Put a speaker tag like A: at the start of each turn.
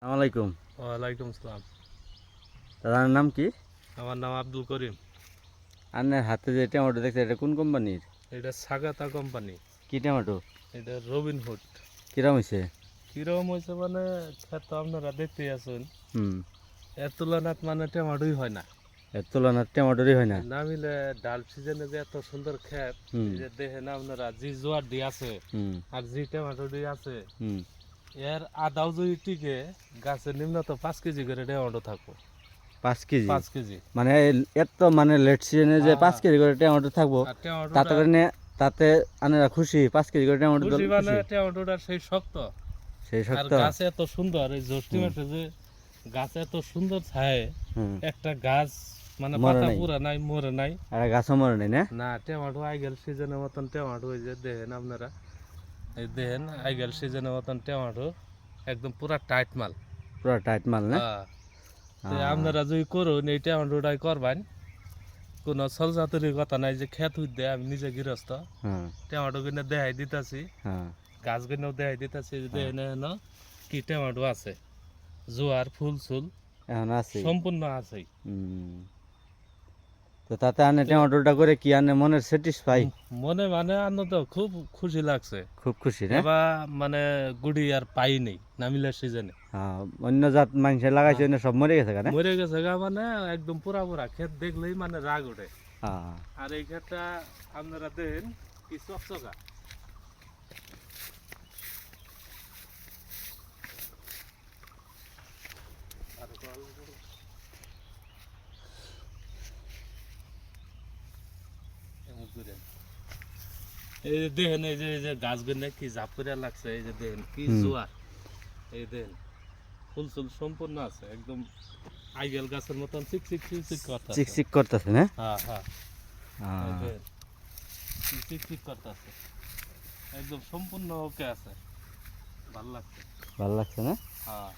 A: আসসালামাইকুম।
B: ওয়ালাইকুম সালাম।
A: দাদার নাম কি?
B: আমার নাম আব্দুল করিম।
A: আপনার হাতে যে টমেটো দেখছে এটা কোন কোম্পানির?
B: এটা সাগাতা কোম্পানি।
A: কি টমেটো?
B: এটা রবিনহুড।
A: কিরম হয়েছে?
B: কিরকম হয়েছে মানে ক্ষেত তো আপনারা দেখতেই আছেন।
A: হুম।
B: এর তুলনাত মানে টমেটোই হয় না।
A: এর তুলনায় টমেটোরই হয় না।
B: না মিলে ডাল সিজনে যে এত সুন্দর ক্ষেত,
A: হুম।
B: এই যে দেখেন আপনারা জি জোয়ার দিয়ে আছে
A: হুম।
B: আর জি টমেটো দিয়ে আছে,
A: হুম।
B: এর আদাও যদি টিকে গাছের নিম্নত 5 কেজি করে টমেটো থাকবো।
A: 5 কেজি?
B: 5 কেজি।
A: মানে এত মানে লেট সিজনে যে
B: হ্যাঁ,
A: 5 কেজি করে টমেটো থাকবো,
B: আর
A: তাতে
B: টমেটোটা
A: করে নিয়ে তাতে আপনারা খুশি? 5 কেজি করে টমেটো
B: খুশি
A: দল
B: মানে
A: খুশি?
B: টমেটোটা সেই শক্ত।
A: সেই
B: আর
A: শক্ত?
B: গাছে এত সুন্দর, এই জ্যৈষ্ঠ
A: হুম।
B: মাসে যে গাছে এত সুন্দর ছায়,
A: হুম।
B: একটা গাছ মানে
A: মরে
B: পাতা
A: নাই?
B: পুরা নাই, মরে নাই।
A: আর গাছও মরে নাই না?
B: না, টমেটো আইগেল সিজনের মতন টমেটো, এই যে দেখেন আপনারা, এই দেখেন আইগেল সিজনের মতন টমেটো, একদম পুরা টাইট মাল।
A: পুরো টাইট মাল না?
B: হ্যাঁ, তো
A: হ্যাঁ।
B: আপনারা যদি করুন এই টমেটোটাই করবেন, কোনো ছলচাতুরির কথা নাই যে খেত হইতে আমি নিজে গৃহস্থ,
A: হ্যাঁ।
B: টমেটো কিনে দেখাই দিতেছি,
A: হ্যাঁ।
B: গাছ কিনেও দেখাই দিতেছি, যে
A: হ্যাঁ।
B: দেখেন এখানে কি টমেটো আছে, জোয়ার ফুল চুল
A: এখন আছে।
B: সম্পূর্ণ আছেই।
A: হুম। তো তাতে আনে টমেটোটা করে কি আনে মনের স্যাটিসফাই?
B: মনে মানে আনন্দ, খুব খুশি লাগছে।
A: খুব খুশি না?
B: এবার মানে গুড়ি আর পাই নেই নামিলার সিজনে।
A: হ্যাঁ, অন্য জাত মানুষে লাগাইছে
B: হ্যাঁ,
A: না সব মরে গেছে কেন?
B: মরে গেছে গা, মানে একদম পুরা পুরা ক্ষেত দেখলেই মানে রাগ ওঠে।
A: হ্যাঁ।
B: আর এই ক্ষেতটা আপনারা দেখেন কি চকচকা। এই যে দেখেন, এই যে গাছগুলো কি ঝাপ করে লাগছে, এই যে দেখেন কি
A: হুম।
B: জোয়ার, এই দেখেন ফুল চুল সম্পূর্ণ আছে, একদম আইগেল গাছের মতন চিকচিক চিকচিক করতেছে।
A: চিকচিক করতেছে না?
B: হ্যাঁ হ্যাঁ, এই
A: হ্যাঁ।
B: দেখেন কি চিকচিক করতেছে, একদম সম্পূর্ণ ওকে আছে, ভালো লাগছে।
A: ভালো লাগছে না?
B: হ্যাঁ।